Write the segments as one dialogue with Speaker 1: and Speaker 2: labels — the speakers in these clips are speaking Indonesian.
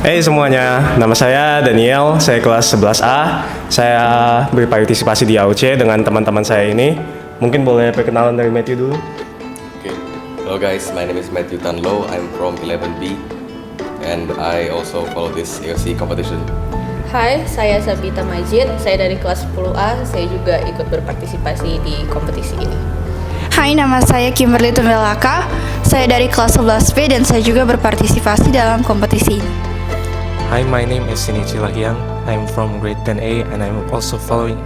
Speaker 1: Hey semuanya, nama saya Daniel, saya kelas 11A. Saya berpartisipasi di AOC dengan teman-teman saya ini. Mungkin boleh perkenalan dari Matthew dulu.
Speaker 2: Okay. Hello guys, my name is Matthew Tanlo. I'm from 11B and I also follow this AOC competition.
Speaker 3: Hai, saya Sabita Majid, saya dari kelas 10A, saya juga ikut berpartisipasi di kompetisi ini.
Speaker 4: Hai, nama saya Kimberly Tumbelaka, saya dari kelas 11B dan saya juga berpartisipasi dalam kompetisi ini.
Speaker 5: Hi, my name is Shinichi Lahiang. I'm from grade 10A and I'm also following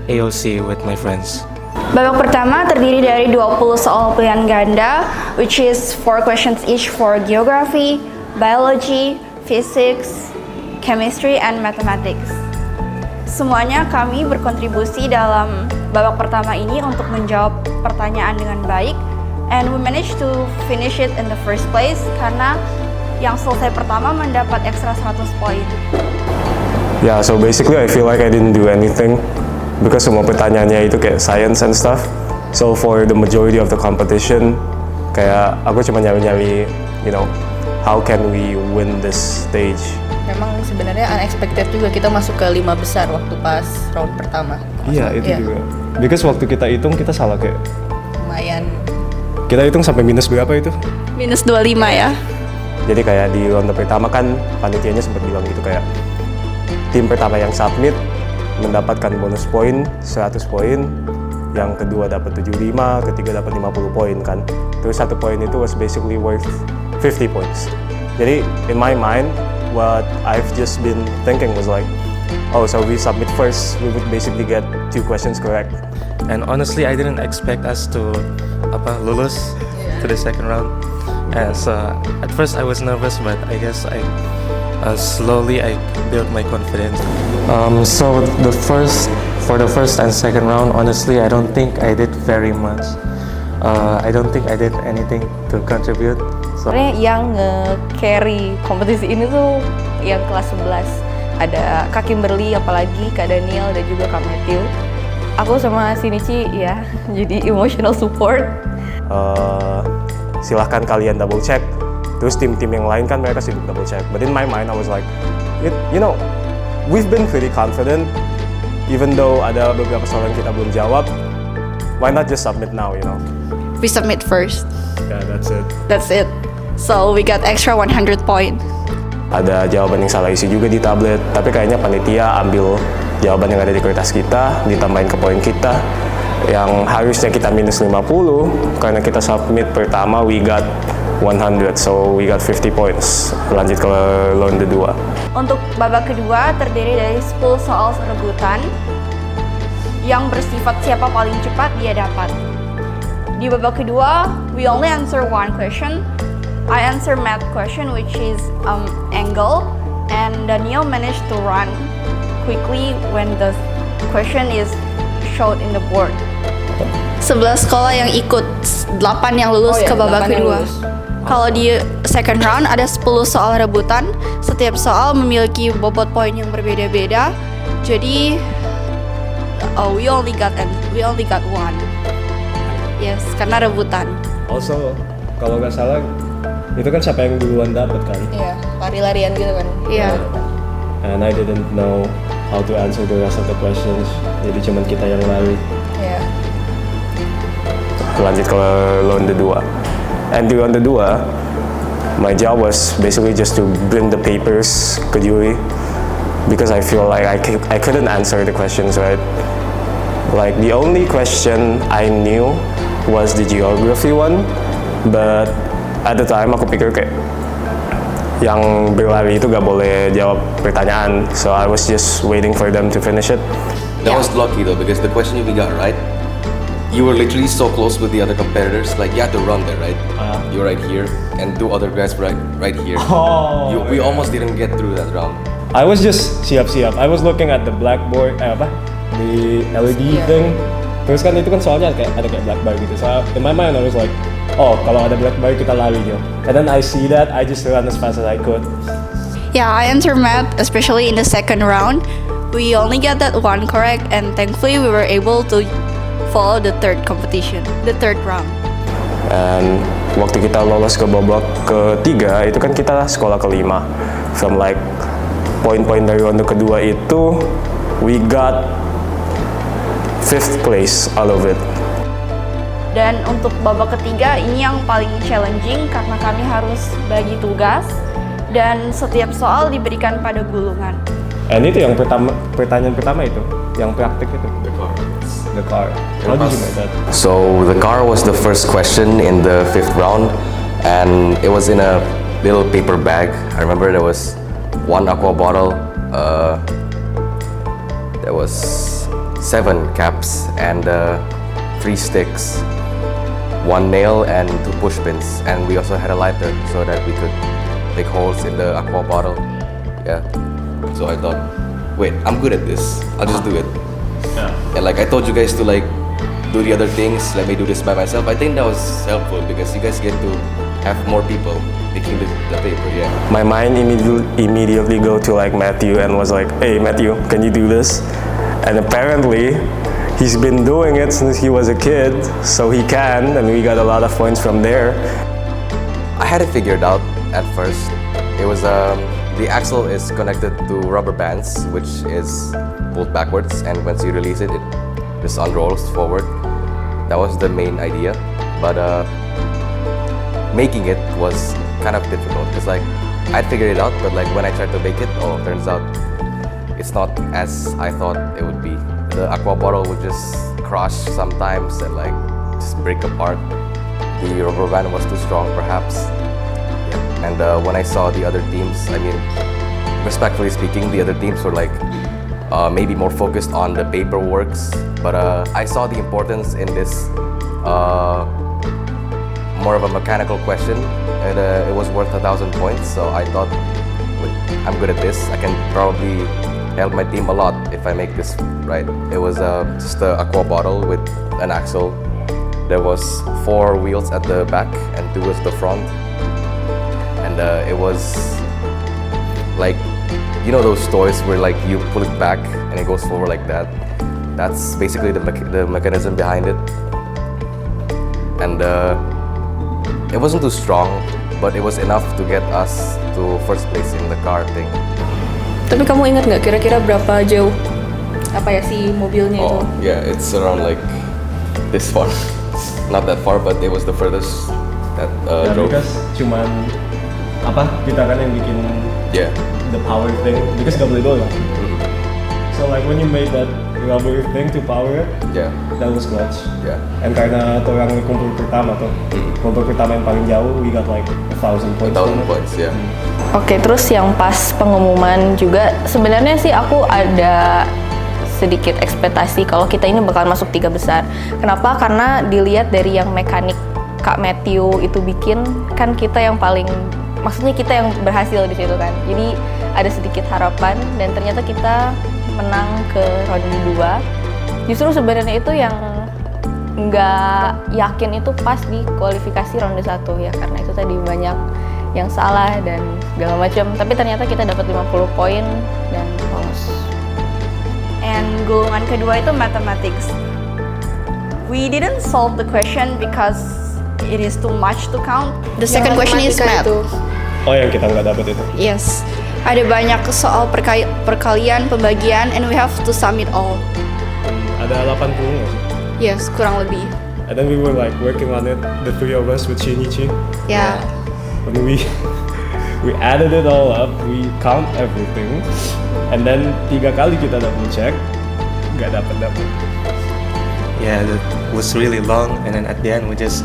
Speaker 5: AOC with my friends.
Speaker 4: Babak pertama terdiri dari 20 soal pilihan ganda, which is 4 questions each for geography, biology, physics, chemistry, and mathematics. Semuanya kami berkontribusi dalam babak pertama ini untuk menjawab pertanyaan dengan baik, and we managed to finish it in the first place karena yang selesai pertama mendapat ekstra 100 poin.
Speaker 1: Yeah, so basically I feel like I didn't do anything because semua pertanyaannya itu kayak science and stuff. So for the majority of the competition, kayak aku cuma nyari-nyari, how can we win this stage?
Speaker 3: Memang sebenarnya unexpected juga kita masuk ke 5 besar waktu pas round pertama.
Speaker 1: Iya, itu juga. Because waktu kita hitung kita salah kayak.
Speaker 3: Lumayan.
Speaker 1: Kita hitung sampai minus berapa itu?
Speaker 4: Minus 25 ya.
Speaker 1: Jadi kayak di ronde pertama kan panitianya sempat bilang gitu kayak tim pertama yang submit mendapatkan bonus poin 100 poin, yang kedua dapat 75, ketiga dapat 50 poin kan. Terus 1 poin itu was basically worth 50 points. Jadi in my mind what I've just been thinking was like, oh, so we submit first, we would basically get 2 questions correct.
Speaker 5: And honestly, I didn't expect us to lulus to the second round. As at first I was nervous, but I guess slowly I built my confidence. So for the first and second round, honestly, I don't think I did very much. I don't think I did anything to contribute.
Speaker 3: Sebenarnya yang nge-carry kompetisi ini tuh yang kelas 11. Ada Kak Kimberly, apalagi Kak Daniel dan juga Kak Matthew. Aku sama Shinichi ya, jadi emotional support.
Speaker 1: Silahkan kalian double check. Terus tim-tim yang lain kan mereka sibuk double check. But in my mind I was like, we've been pretty confident. Even though ada beberapa soal yang kita belum jawab, why not just submit now,
Speaker 4: We submit first.
Speaker 1: Yeah, that's it.
Speaker 4: That's it. So we got extra 100 point.
Speaker 1: Ada jawaban yang salah isi juga di tablet, tapi kayaknya panitia ambil jawaban yang ada di kertas kita, ditambahin ke poin kita. Yang harusnya kita minus 50, karena kita submit pertama we got 100, so we got 50 points. Lanjut ke ronde 2.
Speaker 4: Untuk babak kedua terdiri dari 10 soal rebutan yang bersifat siapa paling cepat dia dapat. Di babak kedua, we only answer one question. I answer math question which is angle, and Daniel managed to run quickly when the question is showed in the board. 11 sekolah yang ikut, 8 yang lulus ke babak kedua. Kalau di second round ada 10 soal rebutan, setiap soal memiliki bobot poin yang berbeda-beda. Jadi we only got one. Yes, karena rebutan.
Speaker 1: Also, kalau nggak salah itu kan siapa yang duluan dapat kan?
Speaker 3: Iya, lari-larian gitu kan.
Speaker 4: Iya.
Speaker 1: And I didn't know how to answer the rest of the questions. Jadi cuman kita yang lari.
Speaker 3: Iya.
Speaker 1: Lanjut ke ronde 2. And di ronde 2, my job was basically just to bring the papers ke juri because I feel like I couldn't answer the questions right. Like the only question I knew was the geography one, but at the time aku pikir kayak yang berlari itu gak boleh jawab pertanyaan, so I was just waiting for them to finish it.
Speaker 2: That was lucky though, because the question we got right, you were literally so close with the other competitors. Like you had to run there, right? You're right here, and 2 other guys right here. We almost didn't get through that round.
Speaker 1: I was just siap-siap. I was looking at the blackboard, the LED thing. Terus kan itu kan soalnya ada kayak black bar gitu. So in my mind I was like, oh kalau ada black bar kita lari yuk. And then I see that, I just run as fast as I could.
Speaker 4: Yeah, I answer math, especially in the second round. We only get that one correct, and thankfully we were able to follow the third round.
Speaker 1: And waktu kita lolos ke babak ketiga itu kan kita sekolah kelima. from like poin-poin dari ronde kedua itu, we got 5th place out of it.
Speaker 4: Dan untuk babak ketiga ini yang paling challenging karena kami harus bagi tugas dan setiap soal diberikan pada gulungan.
Speaker 1: And itu yang pertanyaan pertama itu, yang praktik itu. The car. How did you make that?
Speaker 2: So the car was the first question in the 5th round, and it was in a little paper bag. I remember there was 1 aqua bottle, there was 7 caps and 3 sticks, 1 nail and 2 push pins, and we also had a lighter so that we could make holes in the aqua bottle. Yeah. So I thought, wait, I'm good at this. I'll just do it.
Speaker 1: Yeah.
Speaker 2: And like I told you guys to like do the other things, let me do this by myself. I think that was helpful because you guys get to have more people making the paper. Yeah.
Speaker 1: My mind immediately go to like Matthew and was like, hey Matthew, can you do this? And apparently he's been doing it since he was a kid, so he can, and we got a lot of points from there.
Speaker 2: I had it figured out at first. It was the axle is connected to rubber bands, which is pulled backwards, and once you release it, it just unrolls forward. That was the main idea, but making it was kind of difficult. It's like I'd figured it out, but like when I tried to make it, oh, turns out it's not as I thought it would be. The aqua bottle would just crush sometimes and like just break apart. The rubber band was too strong, perhaps. Yeah. And when I saw the other teams, I mean, respectfully speaking, the other teams were like maybe more focused on the paperworks, but I saw the importance in this more of a mechanical question, and it was worth 1,000 points. So I thought, I'm good at this. I can probably help my team a lot if I make this right. It was just an aqua bottle with an axle. There was 4 wheels at the back and 2 was the front, and it was like, you know those toys where like you pull it back and it goes forward like that. That's basically the mechanism behind it. And it wasn't too strong, but it was enough to get us to first place in the car thing.
Speaker 3: Tapi kamu ingat nggak kira-kira berapa jauh apa ya si mobilnya itu?
Speaker 2: Oh yeah, it's around like this far. Not that far, but it was the furthest that drove.
Speaker 1: Because cuman apa kita kan yang bikin
Speaker 2: Yeah.
Speaker 1: the power thing, because gak boleh doang. So like when you made that rubber thing to power it,
Speaker 2: Yeah.
Speaker 1: that was clutch.
Speaker 2: Yeah.
Speaker 1: And karena orang kumpul pertama tuh, kumpul pertama yang paling jauh, we got like 1,000 points.
Speaker 2: 1,000 points. Yeah.
Speaker 3: Oke, terus yang pas pengumuman juga sebenarnya sih aku ada sedikit ekspektasi kalau kita ini bakal masuk 3 besar. Kenapa? Karena dilihat dari yang mekanik Kak Matthew itu bikin, kan kita yang paling, maksudnya kita yang berhasil di situ kan. Jadi ada sedikit harapan dan ternyata kita menang ke ronde 2. Justru sebenarnya itu yang nggak yakin itu pas di kualifikasi ronde 1 ya, karena itu tadi banyak yang salah dan segala macam. Tapi ternyata kita dapat 50 poin dan lolos.
Speaker 4: And golongan kedua itu mathematics. We didn't solve the question because it is too much to count. The second question is math.
Speaker 1: Oh yang kita nggak dapat itu.
Speaker 4: Yes. Ada banyak soal perkalian, pembagian, and we have to sum it all.
Speaker 1: Ada 80 nggak sih?
Speaker 4: Yes, kurang lebih.
Speaker 1: And then we were like working on it, the 3 of us with Shinichi.
Speaker 4: Yeah.
Speaker 1: When we added it all up, we count everything, and then 3 kali kita double check, nggak dapat.
Speaker 5: Yeah, that was really long, and then at the end we just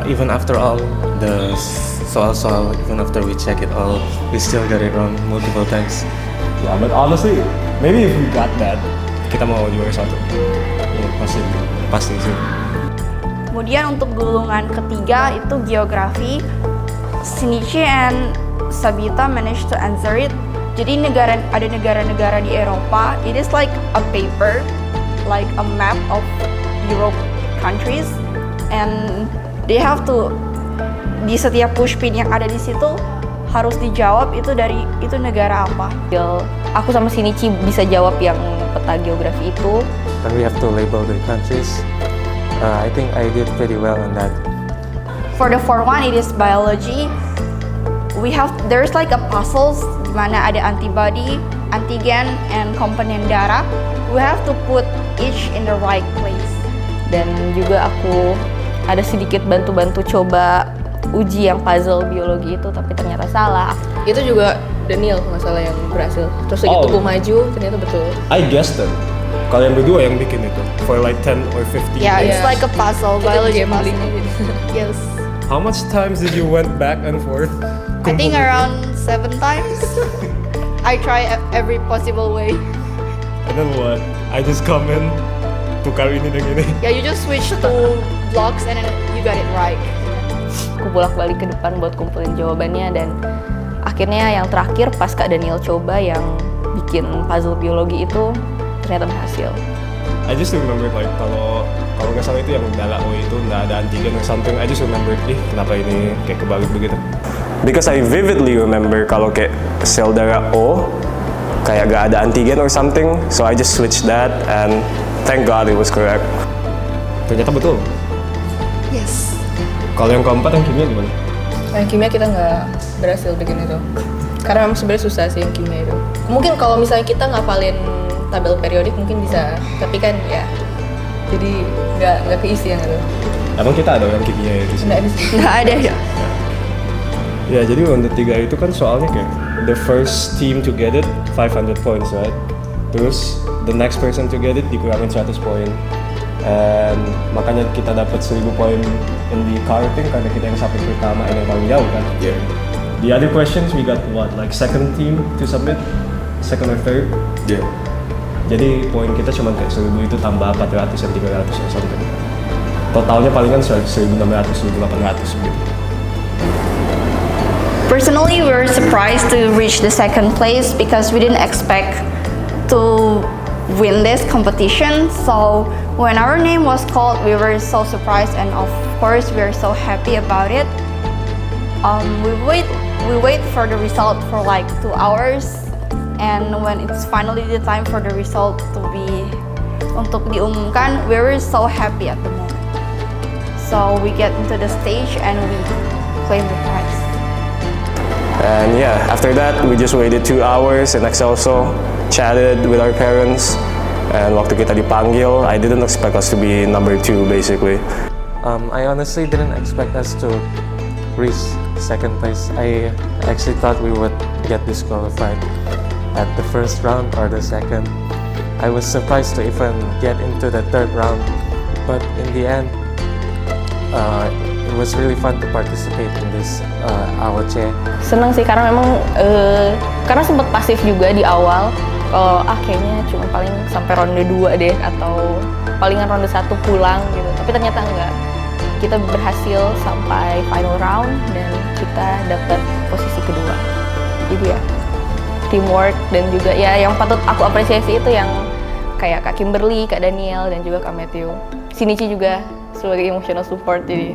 Speaker 5: even after all the soal, even after we check it all, we still got it wrong multiple times.
Speaker 1: Yeah, but honestly, maybe if we got that, kita mau juara 1. Yeah, pasti sih.
Speaker 4: Kemudian untuk golongan ketiga itu geografi. Shinichi and Sabita managed to answer it. Jadi ada negara-negara di Eropa. It is like a paper, like a map of Europe countries, and they have to, di setiap pushpin yang ada di situ harus dijawab itu negara apa.
Speaker 3: Aku sama Shinichi bisa jawab yang peta geografi itu.
Speaker 5: And we have to label the countries. I think I did pretty well on that.
Speaker 4: For the fourth one, it is biology. there's like a puzzles di mana ada antibody, antigen, and komponen darah. We have to put each in the right place.
Speaker 3: Dan juga aku ada sedikit bantu-bantu coba uji yang puzzle biologi itu, tapi ternyata salah.
Speaker 6: Itu juga Daniel kalau nggak salah yang berhasil. Terus begitu
Speaker 1: Oh.
Speaker 6: gue maju, ternyata betul.
Speaker 1: I guessed it. Kalian berdua yang bikin itu for like 10 or 15
Speaker 4: Yeah,
Speaker 1: days.
Speaker 4: it's like a puzzle,
Speaker 6: Itu
Speaker 4: biology puzzle.
Speaker 6: gamblingnya jadi.
Speaker 4: Yes.
Speaker 1: How much times did you went back and forth?
Speaker 4: I think around 7 times. I try every possible way.
Speaker 1: And then what? I just come in, tukar ini dan ini.
Speaker 4: Yeah, you just switch to blocks and then you got it right.
Speaker 3: Aku bolak-balik ke depan buat kumpulin jawabannya, dan akhirnya yang terakhir pas Kak Daniel coba yang bikin puzzle biologi itu ternyata berhasil.
Speaker 1: I just remember like kalau nggak salah itu yang Dala O itu nggak ada antigen or something. I just remember, kenapa ini kayak kebalik begitu? Because I vividly remember kalau kayak sel darah O kayak gak ada antigen or something, so I just switched that and thank God it was correct. Ternyata betul.
Speaker 4: Yes.
Speaker 1: Kalau yang keempat yang kimia gimana?
Speaker 6: Yang kimia kita nggak berhasil bikin itu. Karena memang sebenarnya susah sih yang kimia itu. Mungkin kalau misalnya kita ngapalin tabel periodik mungkin bisa, tapi kan ya jadi nggak keisi yang itu.
Speaker 1: Emang kita ada yang kimia ya di sini?
Speaker 6: Nggak ada sih.
Speaker 4: Nggak ada ya.
Speaker 1: Ya, jadi ronde 3 itu kan soalnya kayak the first team to get it 500 points, right? Terus the next person to get it dikurangin 100 poin. And makanya kita dapat 1000 poin in the karting karena kita yang sampai pertama and yang paling jauh kan.
Speaker 2: Yeah.
Speaker 1: The other questions we got what? Like second team to submit? Second or third?
Speaker 2: Yeah.
Speaker 1: Jadi poin kita cuma kayak 1000 itu tambah 400 dan 300 or something. Totalnya palingan 1600, 1800 gitu.
Speaker 4: Personally, we were surprised to reach the second place because we didn't expect to win this competition. So when our name was called, we were so surprised, and of course, we are so happy about it. We wait for the result for like 2 hours, and when it's finally the time for the result untuk diumumkan, we were so happy at the moment. So we get into the stage and we claim the prize.
Speaker 1: And yeah, after that we just waited 2 hours in Excelso, chatted with our parents, and waktu kita dipanggil, I didn't expect us to be number 2 basically.
Speaker 5: I honestly didn't expect us to reach second place. I actually thought we would get disqualified at the first round or the second. I was surprised to even get into the third round, but in the end, it was really fun to participate in this AOC.
Speaker 3: Seneng sih karena memang karena sempet pasif juga di awal. Kalau kayaknya cuma paling sampai ronde 2 deh, atau palingan ronde 1 pulang gitu. Tapi ternyata enggak. Kita berhasil sampai final round dan kita dapat posisi kedua. Jadi ya teamwork, dan juga ya yang patut aku apresiasi itu yang kayak Kak Kimberly, Kak Daniel, dan juga Kak Matthew. Shinichi juga sebagai emotional support, jadi